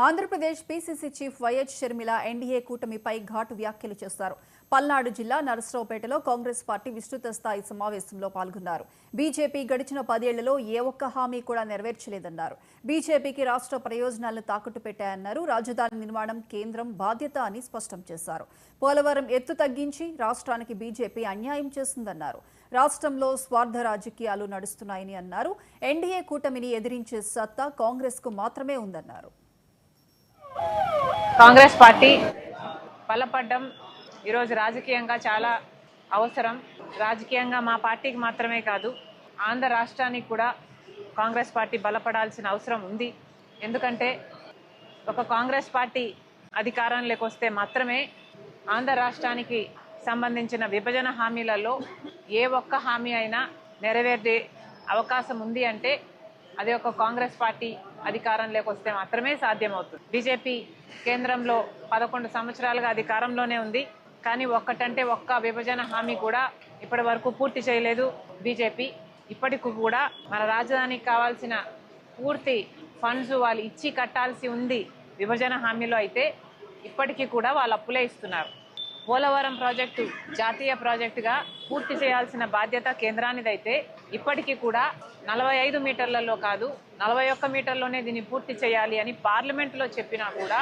Andhra Pradesh PCC chief YS Sharmila NDA కూటమిపై ఘాటు వ్యాఖ్యలు చేశారు. పల్నాడు జిల్లా నరసరావుపేటలో కాంగ్రెస్ పార్టీ విస్తృత స్థాయి సమావేశంలో పాల్గొన్నారు. బీజేపీ గడిచిన 10 ఏళ్లలో ఏ ఒక్క హామీ కూడా నెరవేర్చలేదన్నారు. బీజేపీకి రాష్ట్ర ప్రయోజనాలను తాకట్టు పెట్టాయన్నారు. రాజధాని నిర్మాణం కేంద్రం బాధ్యత అని స్పష్టం చేశారు. పోలవరం ఎత్తు తగ్గించి రాష్ట్రానికి బీజేపీ అన్యాయం చేసిందన్నారు. రాష్ట్రంలో స్వార్థ రాజకీయాలు నడుస్తున్నాయని అన్నారు. ఎన్డీఏ కూటమిని ఎదిరించే సత్తా కాంగ్రెస్కు మాత్రమే ఉందన్నారు. కాంగ్రెస్ పార్టీ బలపడడం ఈరోజు రాజకీయంగా చాలా అవసరం. రాజకీయంగా మా పార్టీకి మాత్రమే కాదు, ఆంధ్ర రాష్ట్రానికి కూడా కాంగ్రెస్ పార్టీ బలపడాల్సిన అవసరం ఉంది. ఎందుకంటే ఒక కాంగ్రెస్ పార్టీ అధికారంలోకి వస్తే మాత్రమే ఆంధ్ర రాష్ట్రానికి సంబంధించిన విభజన హామీలలో ఏ ఒక్క హామీ అయినా నెరవేరే అవకాశం ఉంది అంటే అది ఒక కాంగ్రెస్ పార్టీ అధికారంలోకి వస్తే మాత్రమే సాధ్యమవుతుంది. బీజేపీ కేంద్రంలో 11 సంవత్సరాలుగా అధికారంలోనే ఉంది, కానీ ఒక్కటంటే ఒక్క విభజన హామీ కూడా ఇప్పటి వరకు పూర్తి చేయలేదు బీజేపీ. ఇప్పటికి కూడా మన రాజధానికి కావాల్సిన పూర్తి ఫండ్స్ వాళ్ళు ఇచ్చి కట్టాల్సి ఉంది విభజన హామీలో. అయితే ఇప్పటికీ కూడా వాళ్ళు అప్పులే ఇస్తున్నారు. పోలవరం ప్రాజెక్టు జాతీయ ప్రాజెక్టుగా పూర్తి చేయాల్సిన బాధ్యత కేంద్రానిదైతే ఇప్పటికీ కూడా 45 మీటర్లలో కాదు 41 మీటర్లోనే దీన్ని పూర్తి చేయాలి అని పార్లమెంటులో చెప్పినా కూడా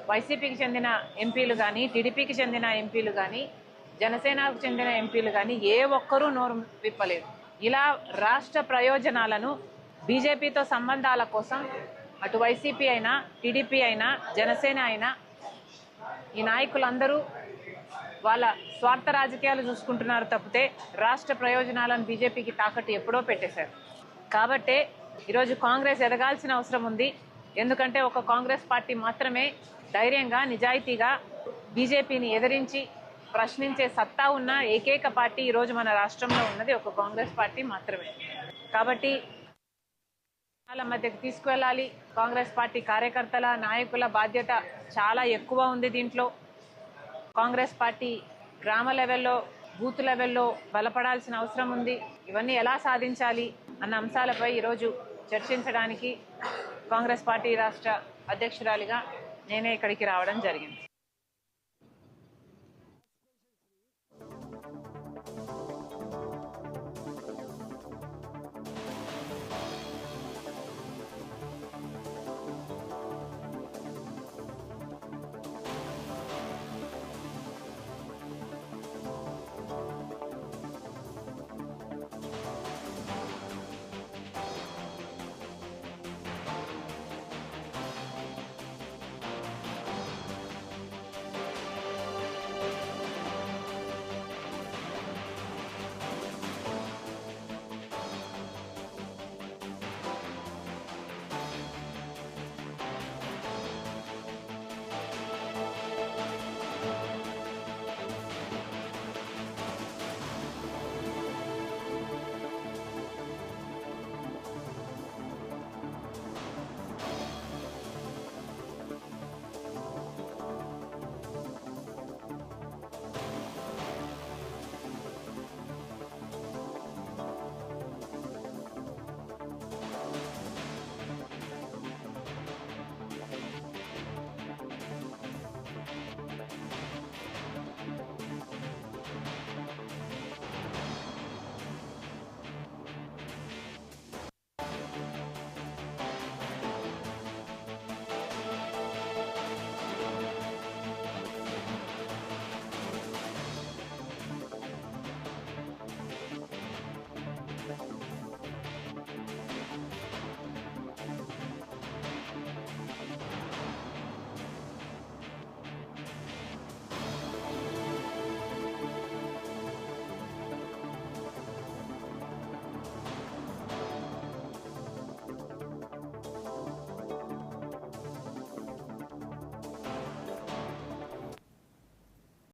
వైసీపీకి చెందిన ఎంపీలు కానీ, టీడీపీకి చెందిన ఎంపీలు కానీ, జనసేనకు చెందిన ఎంపీలు కానీ ఏ ఒక్కరూ నోరు విప్పలేదు. ఇలా రాష్ట్ర ప్రయోజనాలను బీజేపీతో సంబంధాల కోసం అటు వైసీపీ అయినా, టీడీపీ అయినా, జనసేన అయినా ఈ నాయకులందరూ వాళ్ళ స్వార్థ రాజకీయాలు చూసుకుంటున్నారు తప్పితే రాష్ట్ర ప్రయోజనాలను బీజేపీకి తాకట్టు ఎప్పుడో పెట్టేశారు. కాబట్టే ఈరోజు కాంగ్రెస్ ఎదగాల్సిన అవసరం ఉంది. ఎందుకంటే ఒక కాంగ్రెస్ పార్టీ మాత్రమే ధైర్యంగా, నిజాయితీగా బీజేపీని ఎదిరించి ప్రశ్నించే సత్తా ఉన్న ఏకైక పార్టీ ఈరోజు మన రాష్ట్రంలో ఉన్నది ఒక కాంగ్రెస్ పార్టీ మాత్రమే. కాబట్టి వాళ్ళ మధ్యకు తీసుకువెళ్ళాలి. కాంగ్రెస్ పార్టీ కార్యకర్తల, నాయకుల బాధ్యత చాలా ఎక్కువ ఉంది దీంట్లో. కాంగ్రెస్ పార్టీ గ్రామ లెవెల్లో, బూత్ లెవెల్లో బలపడాల్సిన అవసరం ఉంది. ఇవన్నీ ఎలా సాధించాలి అన్న అంశాలపై ఈరోజు చర్చించడానికి కాంగ్రెస్ పార్టీ రాష్ట్ర అధ్యక్షురాలిగా నేనే ఇక్కడికి రావడం జరిగింది.